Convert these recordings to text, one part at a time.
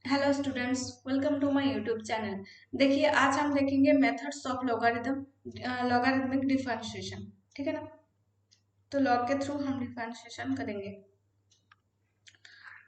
Hello students, welcome to my YouTube channel. देखिए, आज हम देखेंगे मेथड्स ऑफ लॉगरिथमिक डिफरेंशिएशन। ठीक है ना। तो लॉग के थ्रू हम डिफरेंशिएशन करेंगे।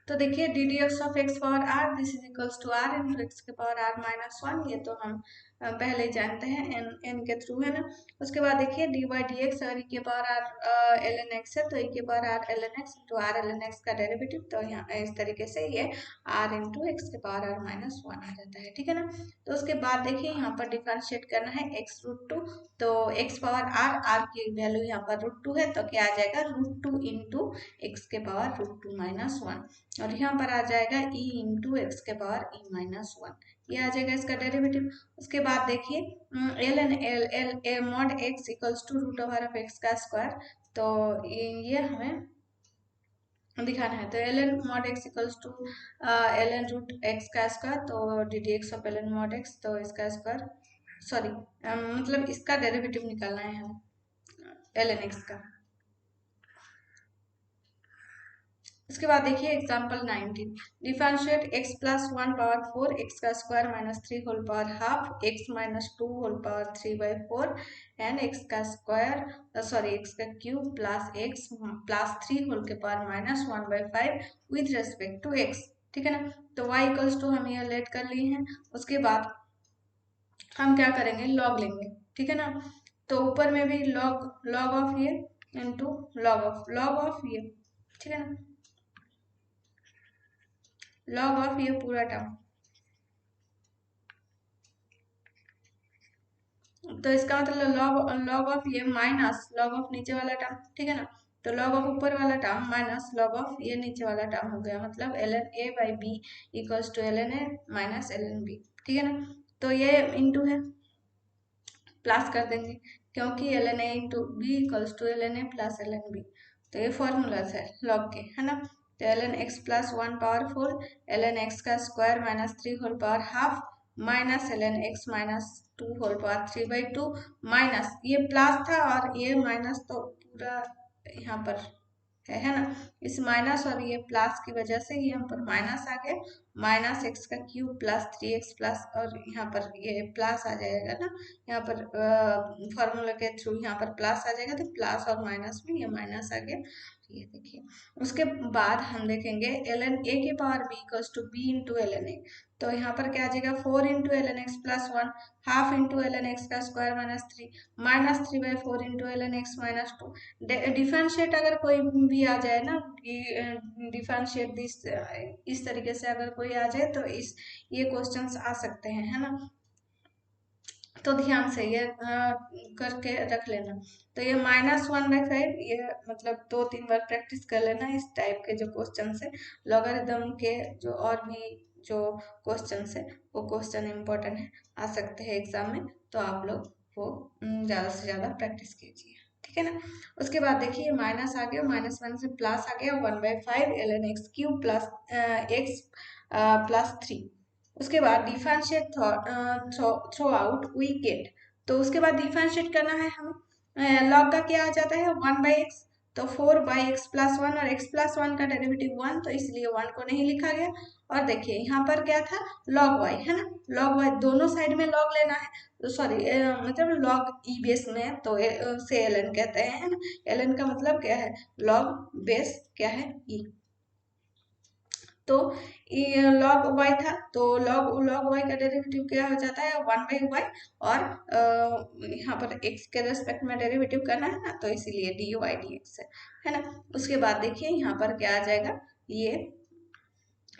तो देखिए, d d x of x power r this is equals to r into x के पावर आर माइनस वन। ये तो हम पहले ही जानते हैं, एन के थ्रू है ना। उसके बाद देखिए डी वाई डी एक्स, अगर ई के power r l N x है तो ई के power r l N x into r l N x का डेरिवेटिव, तो यहाँ इस तरीके से ये आर इंटू एक्स के पावर आर माइनस वन आ जाता है। ठीक है ना। तो उसके बाद देखिए यहाँ पर डिफरेंशिएट करना है एक्स रूट टू। तो एक्स पावर आर, आर की वैल्यू यहाँ पर रूट टू है, तो क्या आ जाएगा रूट टू इंटू एक्स के power root two minus one. और यहाँ पर आ जाएगा e इंटू एक्स के पावर e माइनस वन। ये आ जाएगा इसका डेरिवेटिव। उसके बाद देखिए l n l l a mod x equals to root over of x का स्क्वायर। तो ये हमें दिखाना है। तो L n mod x equals to L n root x का स्क्वायर, तो d d x of l n mod x, तो इसका स्क्वायर सॉरी मतलब इसका डेरिवेटिव निकालना है हमें एल एन एक्स का। इसके बाद देखिए example 19, differentiate x plus one power four x का square minus three whole power half x minus two whole power three by four and x का स्क्वायर सॉरी एक्स का cube plus x plus three whole के power minus one by five with respect to x. ठीक है ना। तो y equals to हम ये late कर लिए हैं। उसके बाद हम क्या करेंगे, लॉग लेंगे। ठीक है ना। तो ऊपर में भी लॉग लॉग ऑफ ये इंटू लॉग ऑफ ये। ठीक है ना। लॉग ऑफ ये पूरा टर्म, तो इसका मतलब लॉग लॉग ऑफ ये माइनस लॉग ऑफ नीचे वाला टर्म। ठीक है ना। तो लॉग ऑफ ऊपर वाला टर्म माइनस लॉग ऑफ ये नीचे वाला टर्म हो गया, मतलब l N a by b equals to L N a minus L N b. ठीक है ना। तो ये इंटू है, प्लस कर देंगे, क्योंकि L N A into B equals to L N A plus L N B. तो ये फॉर्मूलाज है लॉग के, है ना। तो L N x plus one power four L N x का square minus three whole power half minus L N x minus two whole power three by two minus ये plus था और ये माइनस, तो पूरा यहाँ पर है ना। इस माइनस और ये प्लस की वजह से ये यहाँ पर माइनस आ गया, माइनस एक्स का cube plus three x plus, और यहाँ पर ये प्लस आ जाएगा ना। यहाँ पर फॉर्मूला के थ्रू यहाँ पर प्लस आ जाएगा, तो प्लस और माइनस में ये माइनस आ गया। ये देखिए। उसके बाद हम देखेंगे एल एन ए के power B equals to B into L N A. तो यहाँ पर क्या आ जाएगा four into L N x plus one half into L N x का square minus three by four into L N x minus two. Differentiate अगर कोई भी आ जाए ना कि डिफरेंशिएट दिस, इस तरीके से अगर कोई आ जाए तो इस ये क्वेश्चंस आ सकते हैं, है ना। तो ध्यान से ये करके रख लेना। तो ये माइनस वन बाई फाइव, ये मतलब दो तीन बार प्रैक्टिस कर लेना इस टाइप के जो क्वेश्चन है। लॉगरिथम के जो और भी जो क्वेश्चन है वो क्वेश्चन इंपॉर्टेंट है, आ सकते हैं एग्जाम में। तो आप लोग वो ज़्यादा से ज़्यादा प्रैक्टिस कीजिए। ठीक है ना। उसके बाद देखिए माइनस आ गया, माइनस वन से प्लस आ गया, one by five l N x cube plus x plus three. उसके बाद differentiate throughout we get. तो उसके बाद डिफरेंशिएट करना है हमें। लॉग का क्या आ जाता है वन बाई एक्स, तो four by x plus one, और एक्स प्लस वन का डेरिवेटिव वन, तो इसलिए वन को नहीं लिखा गया। और देखिए यहाँ पर क्या था लॉग वाई, है ना। लॉग वाई दोनों साइड में लॉग लेना है, तो सॉरी मतलब लॉग ई बेस में, तो से एल एन कहते हैं, है ना। एल एन का मतलब क्या है, लॉग बेस क्या है ई। तो लॉग वाई था, तो लॉग लॉग वाई का डेरिवेटिव क्या हो जाता है वन बाई वाई। और यहाँ पर एक्स के रेस्पेक्ट में डेरिवेटिव करना है ना, तो इसीलिए डी वाई डी एक्स है ना। उसके बाद देखिए यहाँ पर क्या आ जाएगा,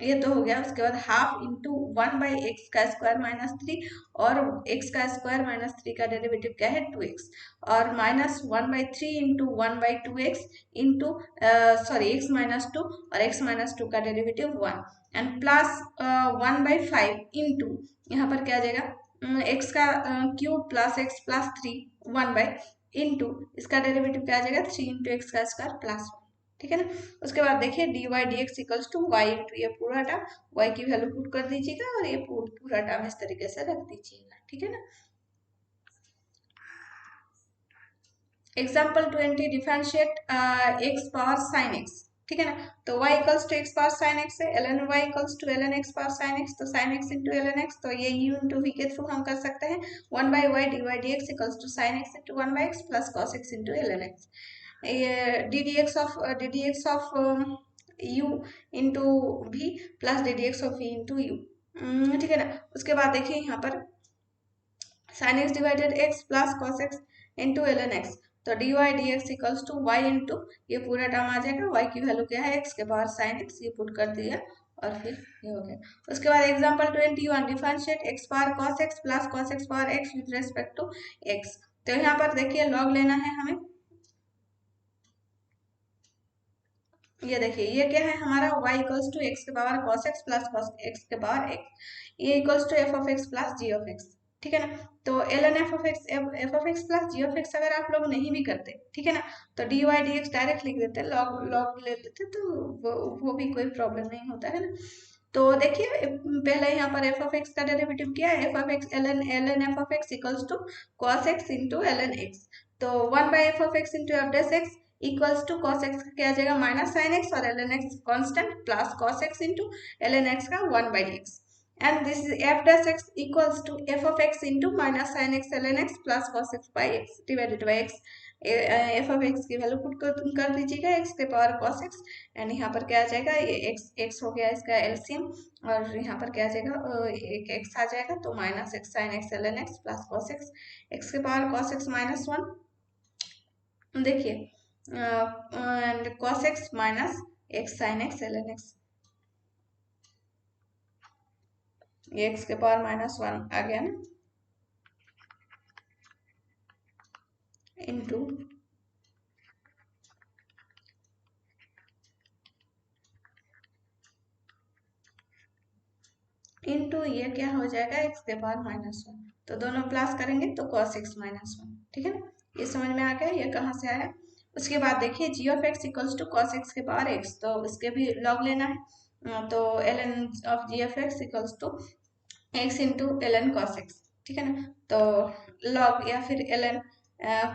ये तो हो गया। उसके बाद half into one by x का स्क्वायर माइनस थ्री, और एक्स का स्क्वायर माइनस थ्री का डेरिवेटिव क्या है टू एक्स, और minus one by three into one by two x into sorry x minus to, और एक्स माइनस टू का derivative one, and plus one by five into यहाँ पर क्या आ जाएगा एक्स का cube plus x plus three one by into इसका derivative क्या आ जाएगा थ्री इंटू एक्स का स्क्वायर प्लस वन। ठीक है ना। उसके बाद देखिए d y d x equals to y into ये पूरा टर्म, वाई की वैल्यू पुट कर दीजिएगा और ये पूरा टर्म इस तरीके से रख दीजिएगा। ठीक है ना। Example 20, differentiate x power sine x. ठीक है ना। तो y equals to x power sine x है, ln y equals to ln x power sine x, तो sine x into ln x, तो ये u इंटू v के थ्रू हम कर सकते हैं 1/y dy dx equals to sine x into 1/x plus cos x into ln x। ये ddx of u into v plus ddx of v into u, ठीक है ना। उसके बाद देखिए यहाँ पर sine x divided x plus cos x into ln x, तो dy dx equals to y into ये पूरा टर्म आ जाएगा, y की वैल्यू क्या है x के पावर साइन x, ये पुट कर दिया और फिर ये हो गया। उसके बाद example 21 differentiate x power cos x plus cos x power x with respect to x। तो यहाँ पर देखिए लॉग लेना है हमें, ये देखिए ये क्या है हमारा y इक्वल्स टू एक्स के power cos x plus cos x के पावर x, ये equals to f of x plus g of x, ठीक है ना। तो ln f of x plus g of x अगर आप लोग नहीं भी करते, ठीक है ना, तो dy dx डायरेक्ट लिख देते, लॉग लॉग ले लेते, तो वो भी कोई प्रॉब्लम नहीं होता है ना। तो देखिए पहले यहाँ पर f ऑफ x का डेरिवेटिव क्या है, f of x ln f of x equals to cos x into ln x, तो 1/f of x into f dash x equals to cos x का क्या आ जाएगा माइनस साइन x और ln x constant plus cos x into ln x का 1/x, and this is f dash x equals to f of x into minus sin x ln x plus cos x by x divided by x। f of x की value put कर दीजिएगा x के power cos x, and यहाँ पर क्या आ जाएगा ये x हो गया इसका एलसीएम, और यहाँ पर क्या आ जाएगा एक x आ जाएगा, तो minus x sin x ln x plus cos x के पावर cos x माइनस 1, देखिए and cos x minus x sin x ln x, ये x के पावर माइनस 1 आ गया ना, इंटू ये क्या हो जाएगा x के पावर माइनस 1, तो दोनों प्लस करेंगे तो cos x माइनस 1, ठीक है ना, ये समझ में आ गया ये कहाँ से आया। उसके बाद देखिए g of x equals to cos x के पावर x, तो इसके भी लॉग लेना है, तो ln of g of x equals to x into ln cos x, ठीक है ना, तो लॉग या फिर ln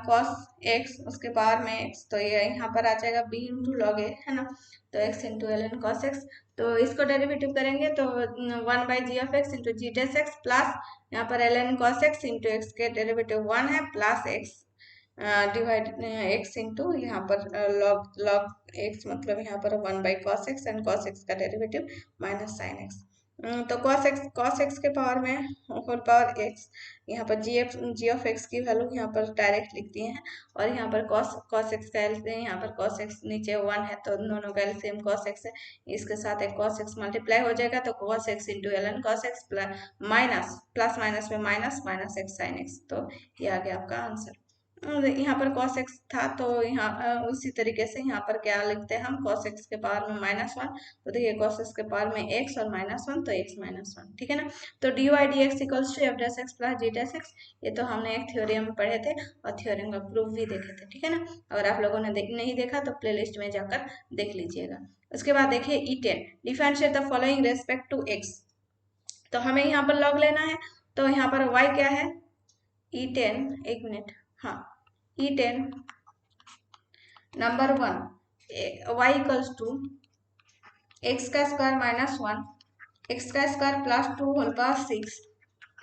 cos x उसके पावर में x, तो ये यहाँ पर आ जाएगा b इंटू लॉग a, है ना, तो x into ln cos x, तो इसको डेरिवेटिव करेंगे तो 1/g of x into g dash x plus यहाँ पर ln cos x into x के डेरिवेटिव 1 है plus x divide x into यहाँ पर लॉग लॉग x, मतलब यहाँ पर 1/cos x and cos x का डेरिवेटिव माइनस साइन x, तो cos x के पावर में होल पावर x, यहाँ पर g ऑफ x की वैल्यू यहाँ पर डायरेक्ट लिख दिए हैं, और यहाँ पर cos x का एलसीएम, यहाँ पर cos x नीचे 1 है तो दोनों का एलसीएम cos x है, इसके साथ एक cos x मल्टीप्लाई हो जाएगा, तो cos x into ln cos x plus minus में minus minus x sin x, तो ये आ गया आपका आंसर। यहाँ पर cos x था तो यहाँ उसी तरीके से यहाँ पर क्या लिखते हैं हम, cos x के पावर में माइनस 1, तो देखिए cos x के पावर में x और माइनस 1, तो x माइनस 1, ठीक है ना। तो dy dx equals to f dash x plus g dash x, ये तो हमने एक थ्योरम में पढ़े थे और थ्योरम का प्रूफ भी देखे थे, ठीक है ना। अगर आप लोगों ने नहीं देखा तो प्लेलिस्ट में जाकर देख लीजिएगा। उसके बाद देखिए E10 differentiate the following respect to x, तो हमें यहाँ पर लॉग लेना है, तो यहाँ पर y क्या है E10, एक मिनट, हाँ E10 number 1 y equals to x का स्क्वायर माइनस 1, एक्स का square plus 2 whole power 6,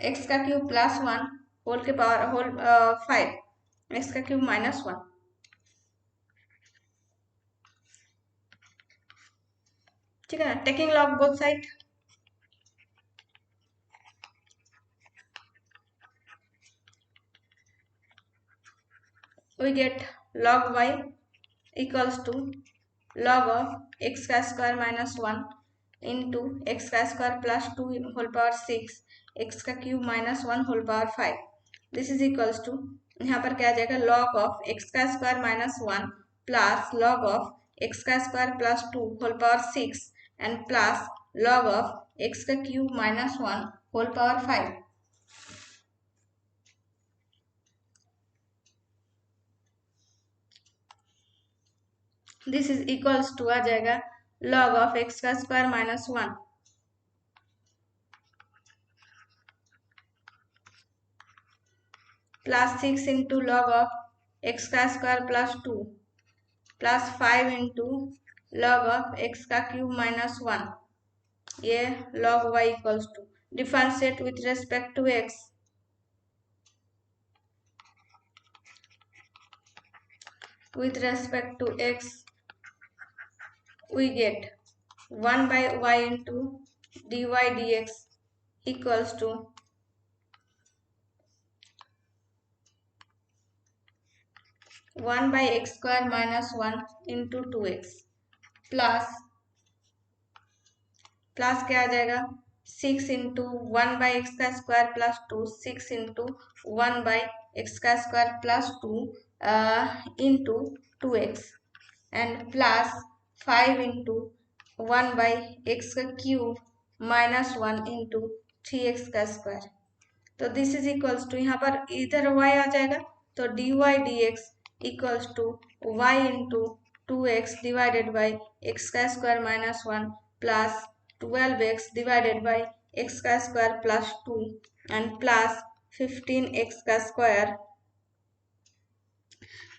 x का क्यूब प्लस 1 होल के पावर होल 5, एक्स का क्यूब माइनस 1, ठीक है ना। Taking log both side, we get log y equals to log of x का square minus 1 into x का square plus 2 whole power 6, x का cube minus 1 whole power 5, this is equals to यहाँ पर क्या आ जाएगा log ऑफ एक्स का square minus 1 plus log of x का square plus 2 whole power 6 and plus log of x का cube minus 1 whole power 5, this is equals to आ जाएगा log ऑफ एक्स का square minus 1 plus 6 into log of x का square plus 2 plus 5 into log of x का cube minus 1, ये log y equals to differentiate with respect to x, with respect to x we get 1 by y into dy dx equals to 1 by x square minus 1 into 2x plus क्या आ जाएगा 6 into 1 by x का square plus 2, 6 into 1 by x का square plus 2 into 2x and plus 5 into 1 by x का cube minus 1 into 3x का square. तो this is equals to यहाँ पर इधर y आ जाएगा तो dy dx equals to y into 2x divided by x का square minus 1 plus 12x divided by x का square plus 2 and plus 15x का square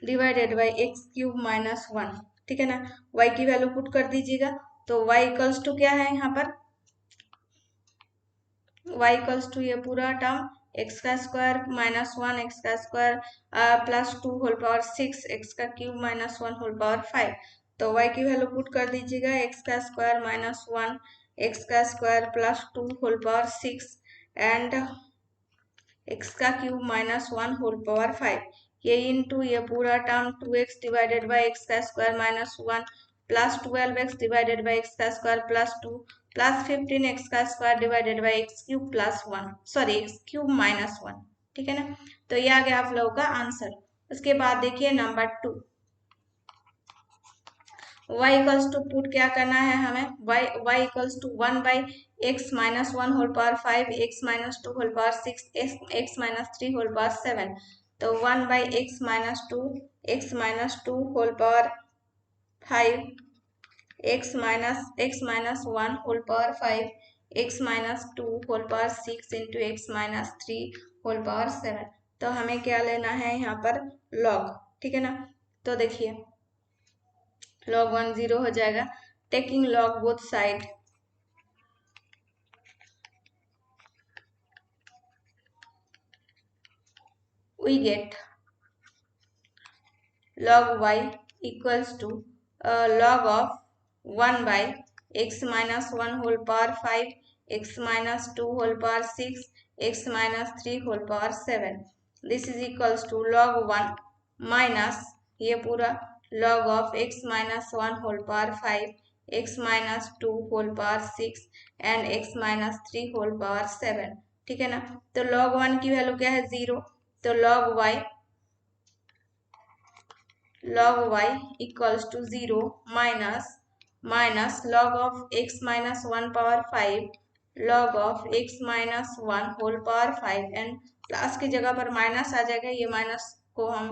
divided by x cube minus 1। ठीक है ना, y की वैल्यू पुट कर दीजिएगा तो y इक्वल्स टू क्या है यहाँ पर y इक्वल्स टू ये पूरा टर्म एक्स का स्क्वायर माइनस 1 एक्स का square plus 2 whole power 6 x का क्यूब माइनस 1 होल पावर 5। तो y की वैल्यू पुट कर दीजिएगा एक्स का स्क्वायर माइनस 1 एक्स का square plus 2 whole power 6 and x का क्यूब माइनस 1 होल पावर 5, ये इंटू ये पूरा term 2x divided by x का square minus 1 plus 12x divided by x का स्क्वायर प्लस 2 प्लस 15x का square divided by x cube plus 1 sorry x cube minus 1। ठीक है ना, तो ये आ गया आप लोगों का आंसर। उसके बाद देखिए नंबर 2, y इक्वल्स टू पुट क्या करना है हमें y equals to 1 by x minus 1 whole power 5 x minus 2 whole power 6 x minus 3 whole power 7। तो 1 by x minus 2 whole power 5 x minus 1 whole power 5 x minus 2 whole power 6 into x minus 3 whole power 7। तो हमें क्या लेना है यहाँ पर log. ठीक है ना, तो देखिए log 1 0 हो जाएगा, taking log both side we get log y equals to log of 1 by x minus 1 whole power 5 x minus 2 whole power 6 x minus 3 whole power 7, this is equals to log 1 minus ये पूरा log of x minus 1 whole power 5 x minus 2 whole power 6 and x minus 3 whole power 7। ठीक है ना, तो log 1 की value क्या है 0, तो log y equals to 0 minus log of x minus 1 power 5 log of x minus 1 whole power 5 and plus की जगह पर माइनस आ जाएगा, ये माइनस को हम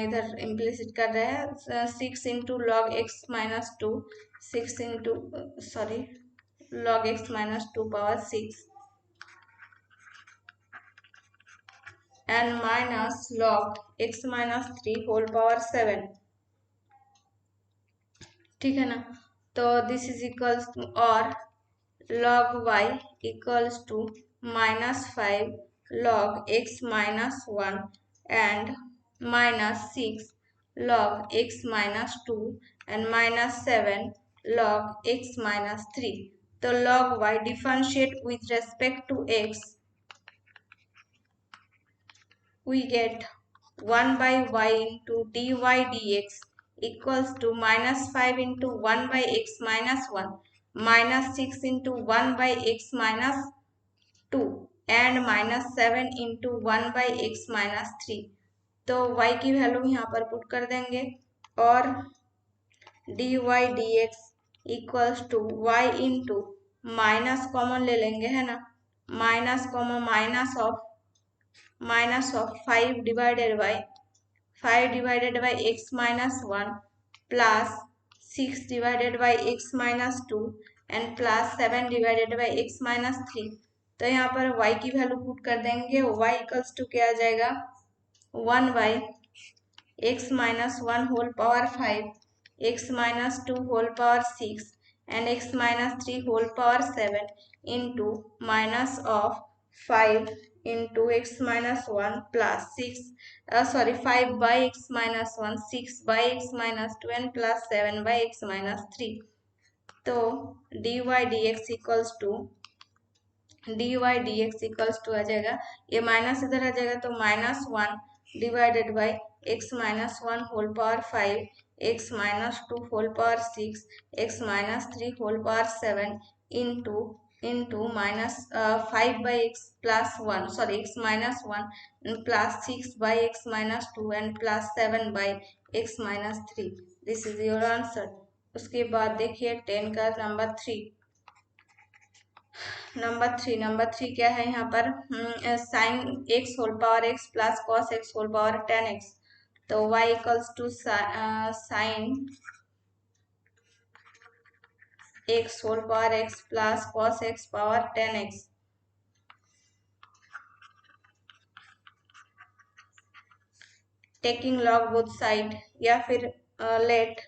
इधर इम्प्लिसिट कर रहे हैं 6 into log x minus 2 6 into sorry log x minus 2 power 6 and minus log x minus 3 whole power 7। ठीक है ना, तो दिस इज इक्वल्स टू और log y इक्वल्स टू minus 5 log x minus 1 and minus 6 log x minus 2 and minus 7 log x minus 3। तो log y differentiate with respect to x we get 1 by y into dy dx equals to minus 5 into 1 by x minus 1 minus 6 into 1 by x minus 2 and minus 7 into 1 by x minus 3। तो y की value यहाँ पर put कर देंगे और dy dx equals to y into minus common ले लेंगे है ना, minus common minus of 5 divided by x minus 1 plus 6 divided by x minus 2 and plus 7 divided by x minus 3। तो यहाँ पर y की वैल्यू पुट कर देंगे, y इक्वल्स टू क्या आ जाएगा 1 by x minus 1 whole power 5 x minus 2 whole power 6 and x minus 3 whole power 7 into minus of 5 into x minus 1 plus 6 5 by x minus 1 6 by x minus 2 and plus 7 by x minus 3. तो dy dx equals to आ जाएगा, ये minus इधर आ जाएगा तो minus 1 divided by x minus 1 whole power 5 x minus 2 whole power 6 x minus 3 whole power 7 into into minus 5 by x plus 1 x minus 1 plus 6 by x minus 2 and plus 7 by x minus 3. This is your answer. उसके बाद देखिए 10 का number three क्या है यहाँ पर, sine x whole power x plus cos x whole power 10x. तो y equals to sine x whole power x plus cos x power 10x. Taking log both side, या फिर let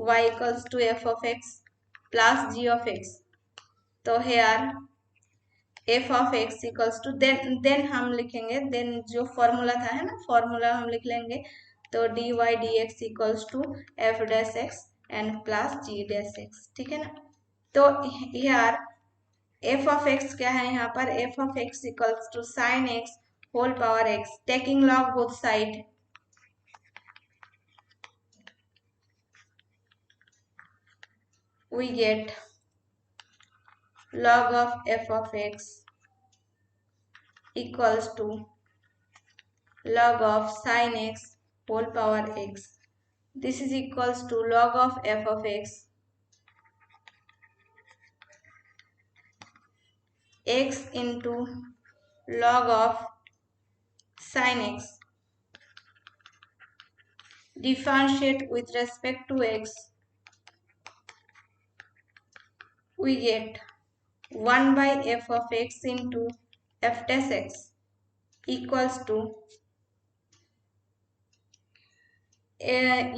y equals to f of x plus g of x. तो here f of x equals to then हम लिखेंगे, then जो formula था है ना, formula हम लिख लेंगे. तो dy dx equals to f dash x and plus g dash x. ठीक है ना. तो यार f ऑफ x क्या है यहाँ पर, f of x equals to sine x whole power x taking log both side. We get log of f of x equals to log of sin x whole power x. This is equals to log of f of x into log of sin x. Differentiate with respect to x. We get 1 by f of x into f dash x equals to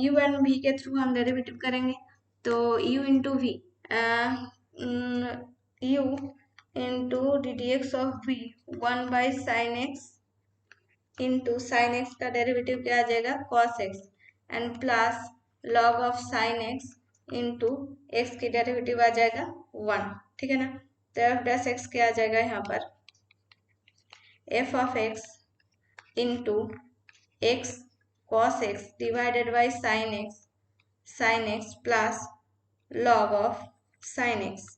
u and v के through हम derivative करेंगे. तो u into v, u into d d x of v 1 by sine x into sine x का derivative क्या आ जाएगा cos x and plus log of sine x into x की derivative आ जाएगा 1. ठीक है ना. तो एफ डैश एक्स क्या आ जाएगा यहाँ पर, f of x into x cos x divided by sine x plus log of sine x.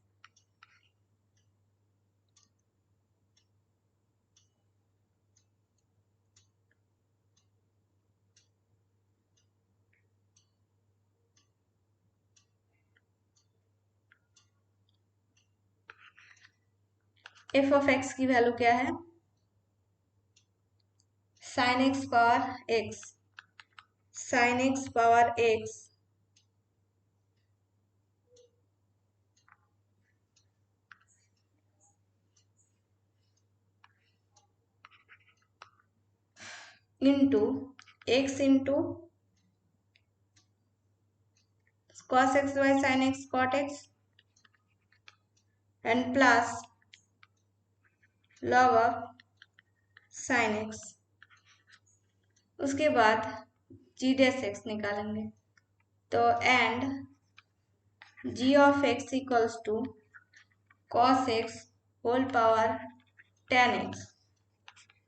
F of x की वैल्यू क्या है, sine x power x into x into cos x by sin x cot x and plus log of sin x. उसके बाद g dash x निकालेंगे. तो and g of x equals to cos x whole power 10x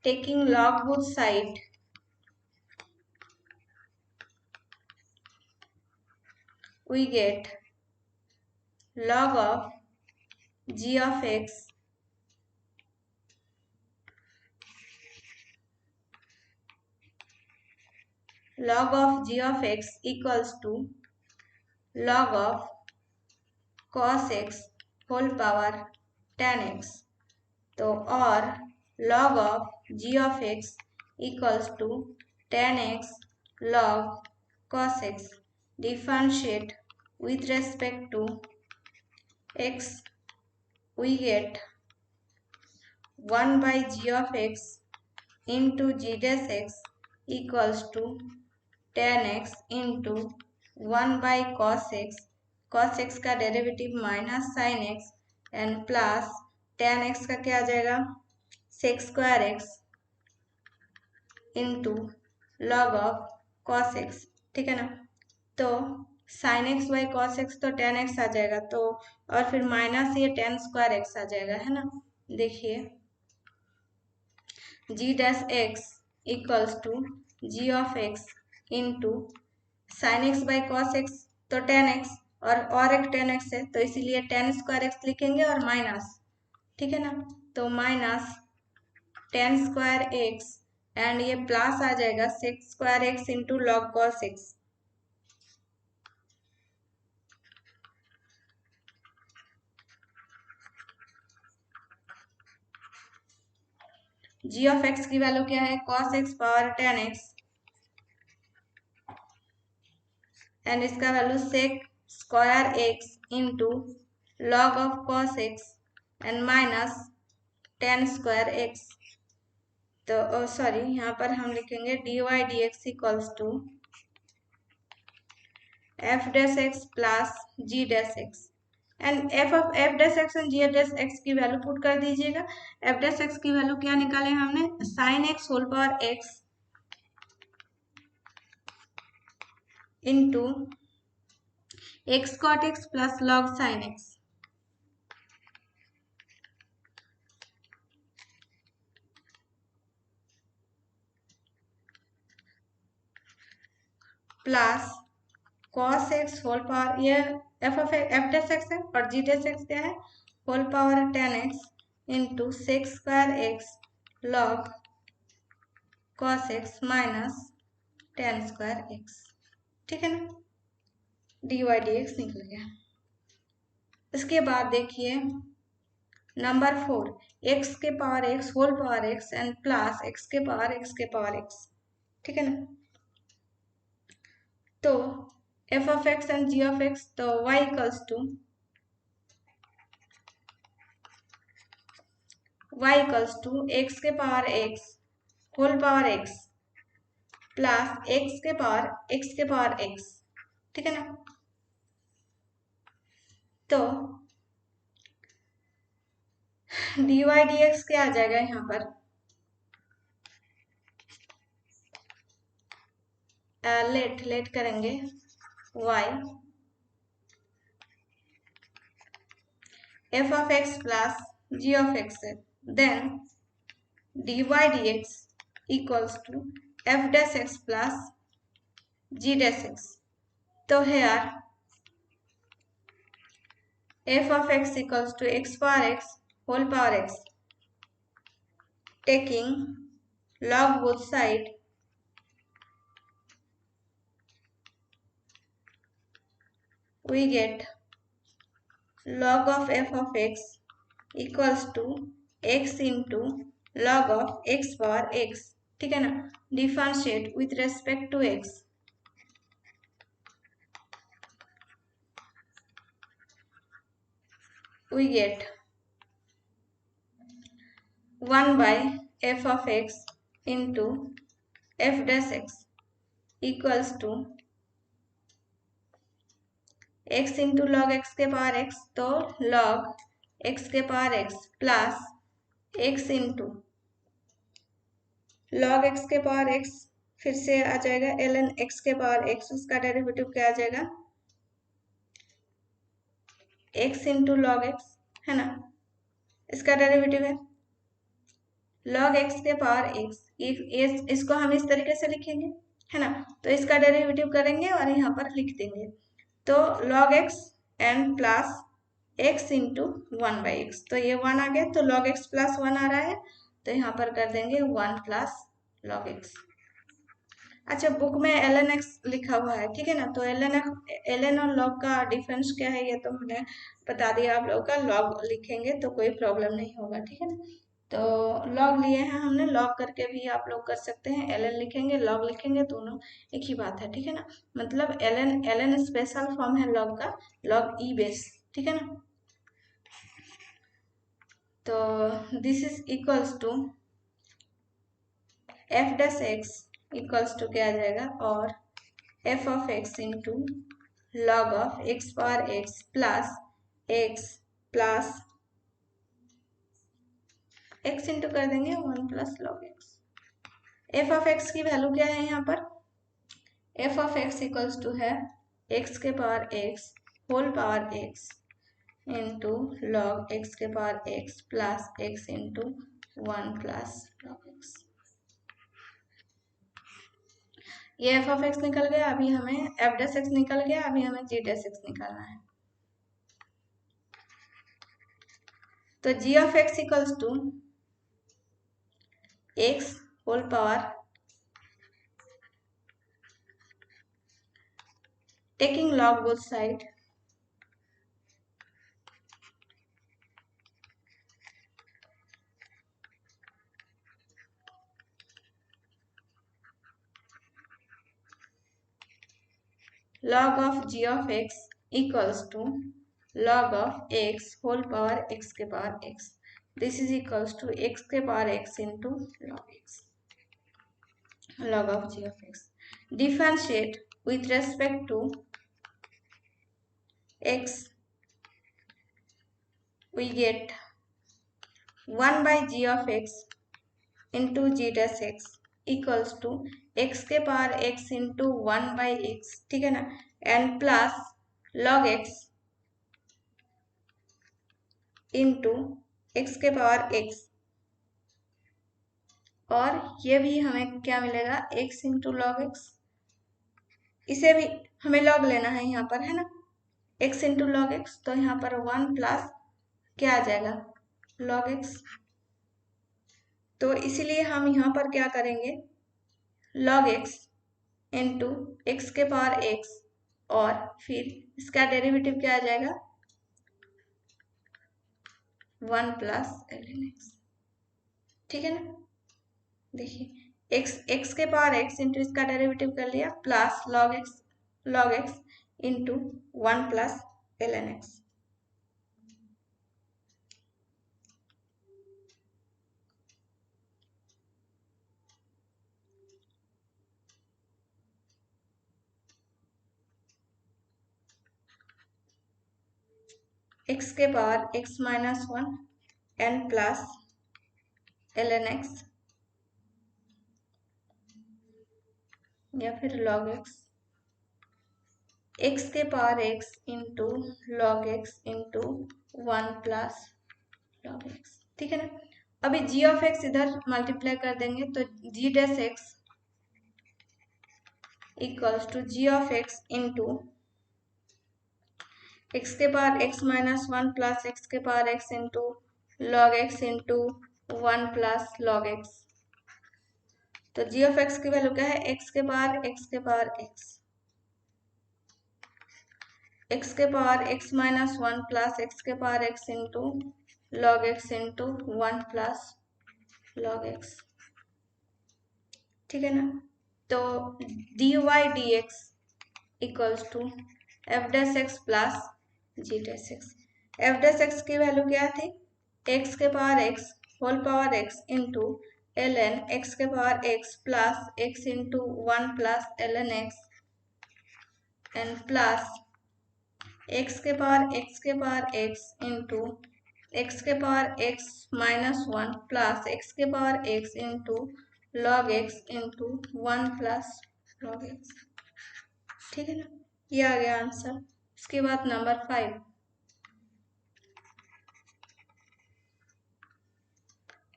taking log both side. We get log of g of x equals to log of cos x whole power 10x. तो और log of g of x equals to 10x log cos x. Differentiate with respect to x. We get 1 by g of x into g dash x equals to 10x into cos x का derivative minus sine x and plus tan x का क्या आ जाएगा sec square x into log of cos x, ठीक है ना। तो sin x बाई cos x तो tan x आ जाएगा, तो और फिर माइनस ये tan स्क्वायर x आ जाएगा, है ना। देखिए g dash x equals to g of x into sine x by cos x तो tan x और एक tan x है, तो इसीलिए tan स्क्वायर x लिखेंगे और माइनस, ठीक है ना। तो minus tan square x and ये प्लस आ जाएगा sec square x into log cos x। g of x की वैल्यू क्या है cos x power tan x and इसका value sec square x into log of cos x and minus tan square x। तो sorry यहाँ पर हम लिखेंगे dy dx equals to f dash x plus g dash x and f dash x and g dash x की value put कर दीजिएगा। f dash x की value क्या निकाले हमने sine x whole power x into x cot x plus log sine x plus cos x whole power ये f dash x है और g डैश x क्या है whole power tan x into sec square x log cos x minus tan square x, ठीक है ना। dy dx निकल गया। इसके बाद देखिए नंबर 4 x के power x whole power x and plus x के पावर x, ठीक है ना। तो f of x and g of x तो y इक्वल्स टू x के power x whole power x plus x के पावर x, ठीक है ना। तो dy dx क्या आ जाएगा यहाँ पर लेट करेंगे y f of x plus g of x then dy dx equals to f dash x plus g dash x। तो here f of x equals to x power x whole power x taking log both side we get log of f of x equals to x into log of x power x, ठीक है ना। Differentiate with respect to x we get 1 by f of x into f dash x equals to x into log x के power x तो log x के power x plus x into log x के power x फिर से आ जाएगा ln x के power x, उसका derivative क्या आ जाएगा x इंटू लॉग x, है ना। इसका डेरिवेटिव है log x के पावर x, इसको हम इस तरीके से लिखेंगे, है ना। तो इसका डेरिवेटिव करेंगे और यहाँ पर लिख देंगे तो log x and plus x into 1 by x, तो ये 1 आ गया तो log x प्लस 1 आ रहा है, तो यहाँ पर कर देंगे 1 प्लस log x। अच्छा बुक में ln x लिखा हुआ है, ठीक है ना। तो ln और log का डिफरेंस क्या है ये तो मैंने बता दिया आप लोगों का, log लिखेंगे तो कोई प्रॉब्लम नहीं होगा, ठीक है ना। तो log लिए हैं हमने, log करके भी आप लोग कर सकते हैं, ln लिखेंगे log लिखेंगे दोनों एक ही बात है, ठीक है ना। मतलब ln स्पेशल फॉर्म है log का, log e बेस, ठीक है ना। तो this is equals to f dash x equals to क्या आ जाएगा और f of x into log of x power x plus x into कर देंगे 1 plus log x. F of x की वैल्यू क्या है यहाँ पर? F of x equals to है एक्स के power x whole power x into log x के power x plus x into 1 plus log x. ये एफ ऑफ एक्स निकल गया, अभी हमें एफ डैश एक्स निकल गया, अभी हमें जी डैश एक्स निकालना है। तो g of x equals to x whole power taking log both side log of g of x equals to log of x whole power x के power x. This is equals to x के power x into log x. Log of g of x. Differentiate with respect to x. We get 1 by g of x into g dash x equals to x के power x into 1 by x, ठीक है ना, and plus log x into x के power x, और ये भी हमें क्या मिलेगा x इंटू लॉग x, इसे भी हमें लॉग लेना है यहाँ पर, है ना, x इंटू लॉग x, तो यहाँ पर 1 प्लस क्या आ जाएगा लॉग x। तो इसीलिए हम यहाँ पर क्या करेंगे log x इंटू एक्स के पावर x, और फिर इसका डेरिवेटिव क्या आ जाएगा 1 प्लस ln x, ठीक है ना। देखिए x के पावर x इंटू इसका डेरिवेटिव कर लिया plus log x into 1 plus ln x। x के power x minus 1 n plus ln x या फिर log x के power x into log x into 1 plus log x, ठीक है ना। अभी g ऑफ x इधर मल्टीप्लाई कर देंगे तो g dash x equals to g of x into x के power x minus 1 plus x के power x into log x into 1 plus log x। तो g ऑफ x की value क्या है x के पावर x के power x के power x minus 1 plus x के power x into log x into 1 plus log x, ठीक है ना। तो dy dx equals to f dash x plus g dash x. F dash x की value क्या थी x के power x whole power x into L N x के power x plus x into 1 plus L N x and plus x के power x into x के power x minus 1 plus x के power x into log x into 1 plus log x, ठीक है ना। ये आ गया आंसर। इसके बाद number 5,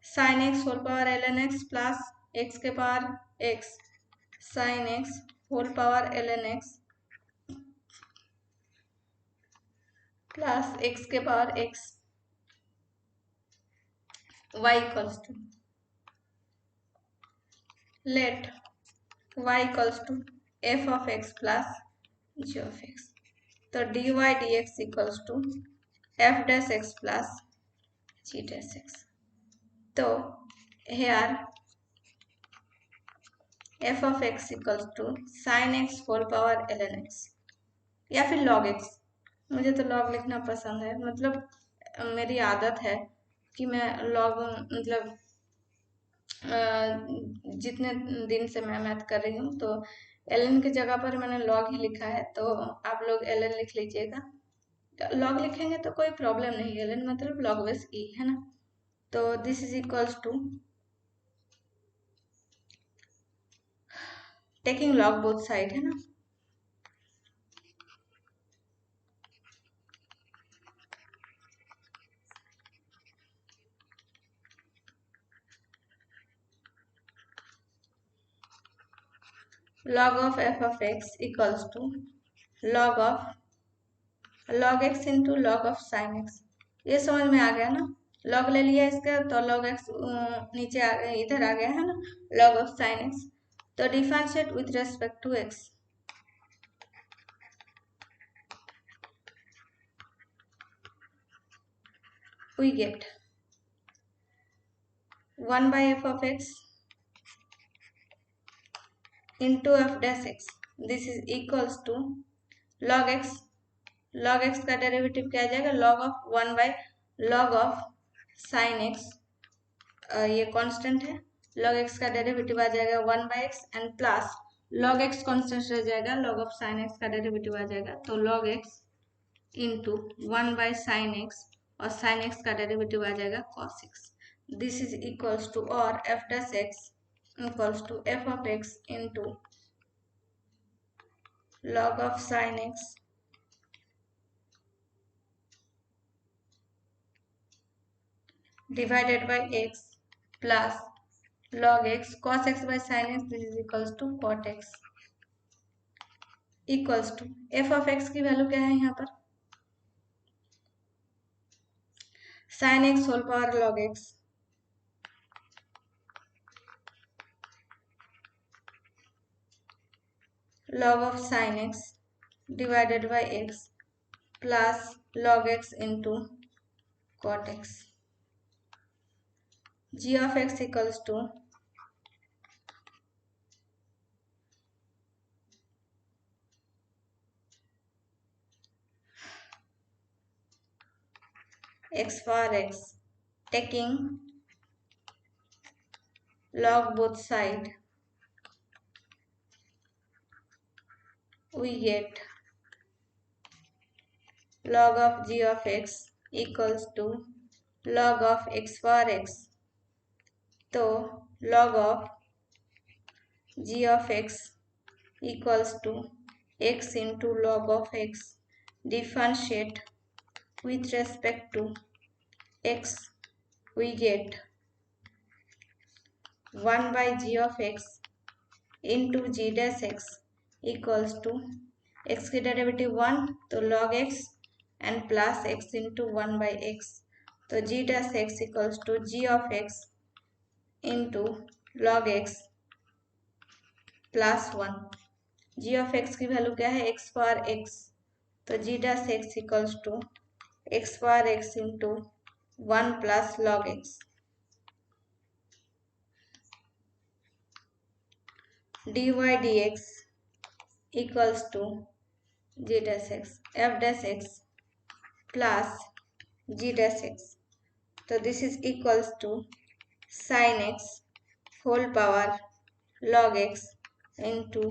sine x whole power ln x plus x के power x sign x whole power ln x plus x के power x y equals to let y equals to f of x plus g of x। तो dy dx equals to f dash x plus g dash x. तो here f of x equals to sine x whole power ln x या फिर log x, मुझे तो log लिखना पसंद है, मतलब मेरी आदत है कि मैं log मतलब जितने दिन से मैं मैथ कर रही हूँ तो ln की जगह पर मैंने log ही लिखा है, तो आप लोग ln लिख लीजिएगा। log लिखेंगे तो कोई प्रॉब्लम नहीं, ln मतलब log बेस e है ना। तो this is equals to taking log both side है ना। log of f of x equals to log x into log of sine x। ये समझ में आ गया ना। log ले लिया इसका तो log x नीचे आ गया, इधर आ गया है ना, log ऑफ साइन x। तो differentiate with respect to x, we get 1 by f of x into f dash x, this is equals to log x। log x का डेरिवेटिव क्या आ जाएगा, log of 1 by log of sine x, ये constant है। log x का derivative आ जाएगा 1 by x and plus log x constant रह जाएगा, log ऑफ साइन x का डेरिवेटिव आ जाएगा, तो log x into 1 by sine x और साइन x का डेरिवेटिव आ जाएगा cos x। This is equals to और f dash x equals to f of x into log of sin x divided by x plus log x cos x by sin x, this is equals to cot x equals to f of x की value क्या है यहाँ पर, sin x whole power log x log of sin x divided by x plus log x into cot x। g of x equals to x for x taking log both side, we get log of g of x equals to log of x for x। तो log of g of x equals to x into log of x, differentiate with respect to x, we get 1 by g of x into g dash x equals to x की derivative 1 तो log x and plus x into 1 by x, तो g dash x equals to g of x into log x plus 1। g of x की value क्या है, x for x, तो g dash x equals to x for x into 1 plus log x dy dx equals to g dash x f dash x plus g dash x, तो this is equals to sin x whole power log x into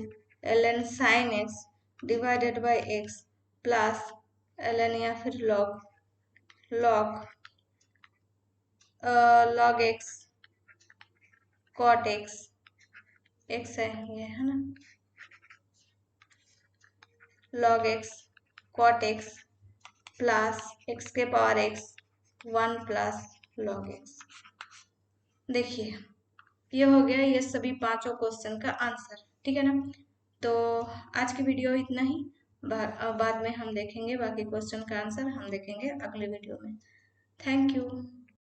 ln sin x divided by x plus ln या फिर log log x cot x, x है ये है ना, log x cot x plus x के power x 1 plus log x। देखिए ये हो गया ये सभी पांचों क्वेश्चन का आंसर, ठीक है ना। तो आज की वीडियो इतना ही, बाद में हम देखेंगे बाकी क्वेश्चन का आंसर, हम देखेंगे अगले वीडियो में। Thank you.